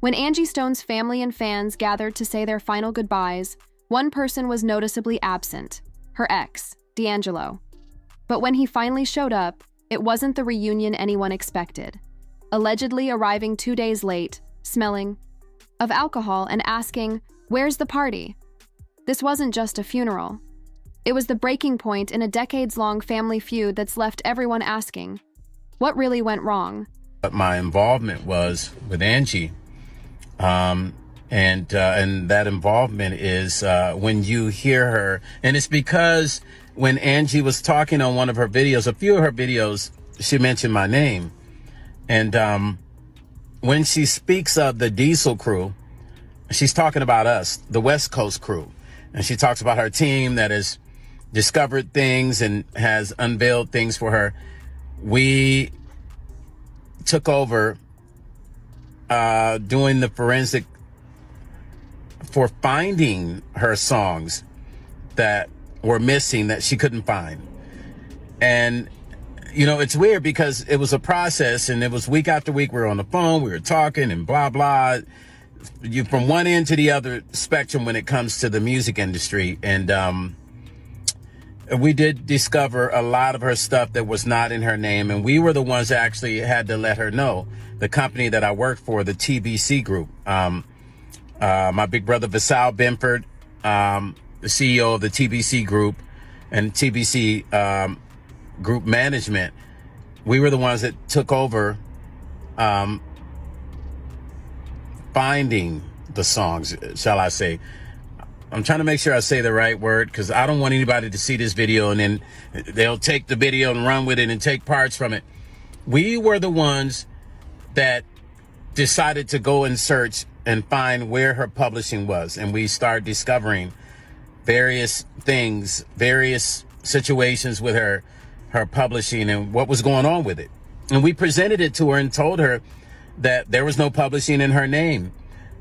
When Angie Stone's family and fans gathered to say their final goodbyes, one person was noticeably absent, her ex, D'Angelo. But when he finally showed up, it wasn't the reunion anyone expected. Allegedly arriving 2 days late, smelling of alcohol and asking, "Where's the party?" This wasn't just a funeral. It was the breaking point in a decades-long family feud that's left everyone asking, what really went wrong? But my involvement was with Angie. And that involvement is when you hear her, and it's because when Angie was talking on one of her videos, a few of her videos, she mentioned my name. And when she speaks of the Diesel crew, she's talking about us, the West Coast crew. And she talks about her team that has discovered things and has unveiled things for her. We took over doing the forensic for finding her songs that were missing that she couldn't find. And, you know, it's weird because it was a process, and it was week after week. We were on the phone, we were talking and blah, blah. You from one end to the other spectrum when it comes to the music industry. And we did discover a lot of her stuff that was not in her name. And we were the ones that actually had to let her know. The company that I worked for, the TBC Group, my big brother, Vasal Benford, the CEO of the TBC Group and TBC Group Management, we were the ones that took over finding the songs, shall I say. I'm trying to make sure I say the right word, because I don't want anybody to see this video and then they'll take the video and run with it and take parts from it. We were the ones that decided to go and search and find where her publishing was. And we started discovering various things, various situations with her publishing and what was going on with it. And we presented it to her and told her that there was no publishing in her name.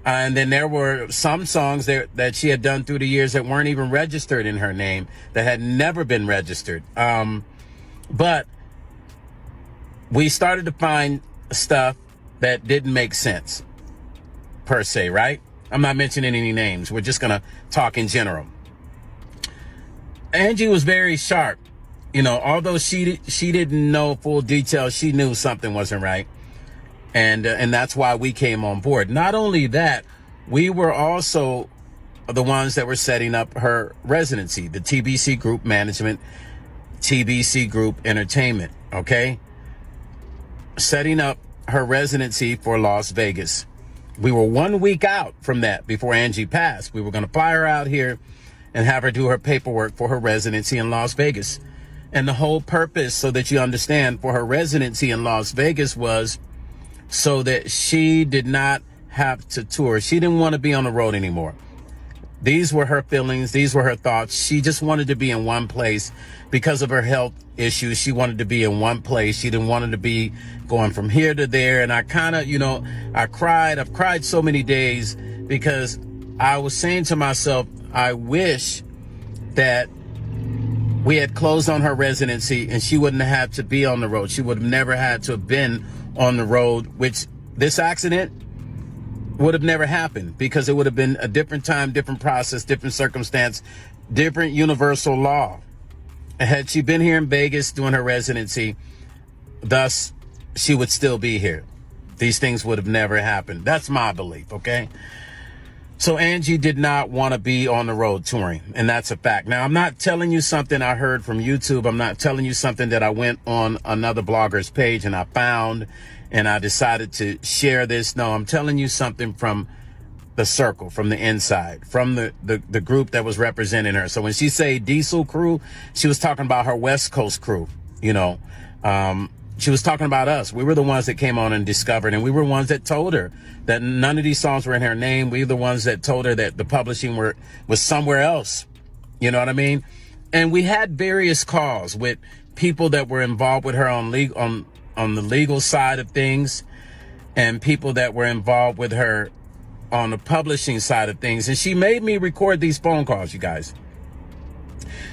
And then there were some songs that she had done through the years that weren't even registered in her name, that had never been registered. But we started to find stuff that didn't make sense, per se, right? I'm not mentioning any names. We're just going to talk in general. Angie was very sharp. You know, although she didn't know full details, she knew something wasn't right. And that's why we came on board. Not only that, we were also the ones that were setting up her residency, the TBC Group Management, TBC Group Entertainment, okay? Setting up her residency for Las Vegas. We were 1 week out from that before Angie passed. We were going to fly her out here and have her do her paperwork for her residency in Las Vegas. And the whole purpose, so that you understand, for her residency in Las Vegas was so that she did not have to tour. She didn't want to be on the road anymore. These were her feelings. These were her thoughts. She just wanted to be in one place because of her health issues. She wanted to be in one place. She didn't want to be going from here to there. And I kind of, you know, I've cried so many days because I was saying to myself, I wish that we had closed on her residency and she wouldn't have had to be on the road. She would have never had to have been on the road, which this accident would have never happened, because it would have been a different time, different process, different circumstance, different universal law. Had she been here in Vegas doing her residency, thus she would still be here. These things would have never happened. That's my belief, okay? So Angie did not want to be on the road touring, and that's a fact. Now, I'm not telling you something I heard from YouTube. I'm not telling you something that I went on another blogger's page and I found and I decided to share this. No, I'm telling you something from the circle, from the inside, from the group that was representing her. So when she say Diesel crew, she was talking about her West Coast crew, you know. She was talking about us. We were the ones that came on and discovered, and we were ones that told her that none of these songs were in her name. We were the ones that told her that the publishing was somewhere else. You know what I mean? And we had various calls with people that were involved with her on the legal side of things, and people that were involved with her on the publishing side of things. And she made me record these phone calls, you guys.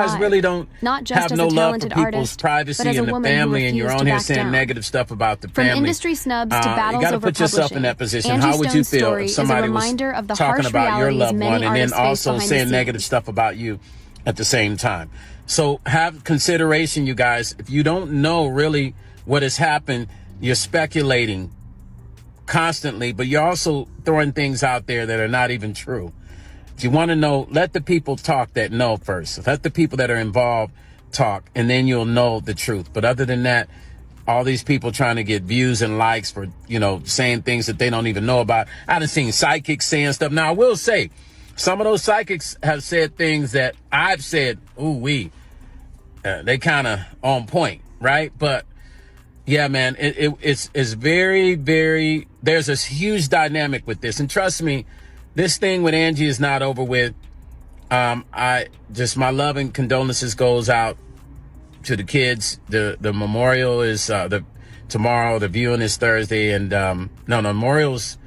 guys alive. really don't Not just have as no a love for talented people's artist, privacy but as a and the woman who family, and you're refused on to here back saying down. negative stuff about the From family. industry snubs to You battles got to over put yourself in publishing, that position. Angie How would you Stone's feel story if is a somebody was reminder of the talking harsh about your realities loved many one and then artists face also behind the saying scenes. negative stuff about you at the same time? So have consideration, you guys. If you don't know really what has happened, you're speculating constantly, but you're also throwing things out there that are not even true. If you want to know, let the people talk that know first. Let the people that are involved talk, and then you'll know the truth. But other than that, all these people trying to get views and likes for, saying things that they don't even know about. I done seen psychics saying stuff. Now, I will say, some of those psychics have said things that I've said, they kind of on point, right? But yeah, man, it's very, very, there's this huge dynamic with this. And trust me, this thing with Angie is not over with. I just, my love and condolences goes out to the kids. The memorial is tomorrow. The viewing is Thursday, and no, memorial's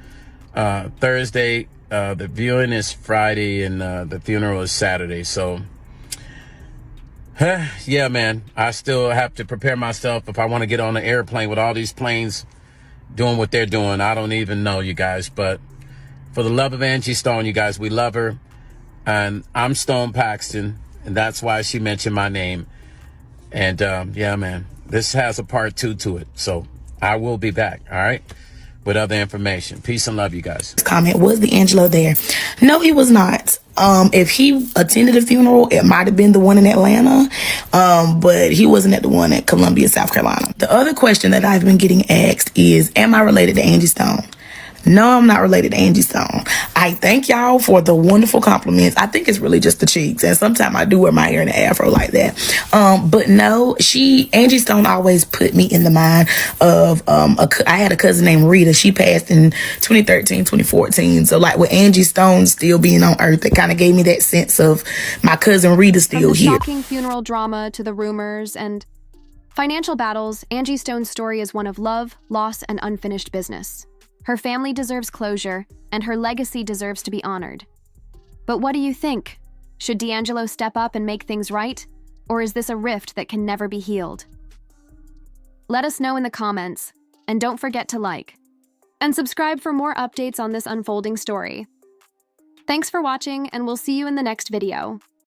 Thursday. The viewing is Friday, and the funeral is Saturday. So, yeah, man, I still have to prepare myself if I want to get on an airplane with all these planes doing what they're doing. I don't even know, you guys, but for the love of Angie Stone, you guys, we love her. And I'm Stone Paxton, and that's why she mentioned my name. And yeah, man, this has a part 2 to it. So I will be back, all right, with other information. Peace and love, you guys. Comment, was D'Angelo there? No, he was not. If he attended a funeral, it might have been the one in Atlanta, but he wasn't at the one at Columbia, South Carolina. The other question that I've been getting asked is, am I related to Angie Stone? No, I'm not related to Angie Stone. I thank y'all for the wonderful compliments. I think it's really just the cheeks. And sometimes I do wear my hair in an afro like that. But no, Angie Stone always put me in the mind of, I had a cousin named Rita. She passed in 2013, 2014. So like with Angie Stone still being on earth, it kind of gave me that sense of my cousin Rita still here. From the shocking funeral drama to the rumors and financial battles, Angie Stone's story is one of love, loss, and unfinished business. Her family deserves closure, and her legacy deserves to be honored. But what do you think? Should D'Angelo step up and make things right? Or is this a rift that can never be healed? Let us know in the comments, and don't forget to like and subscribe for more updates on this unfolding story. Thanks for watching, and we'll see you in the next video.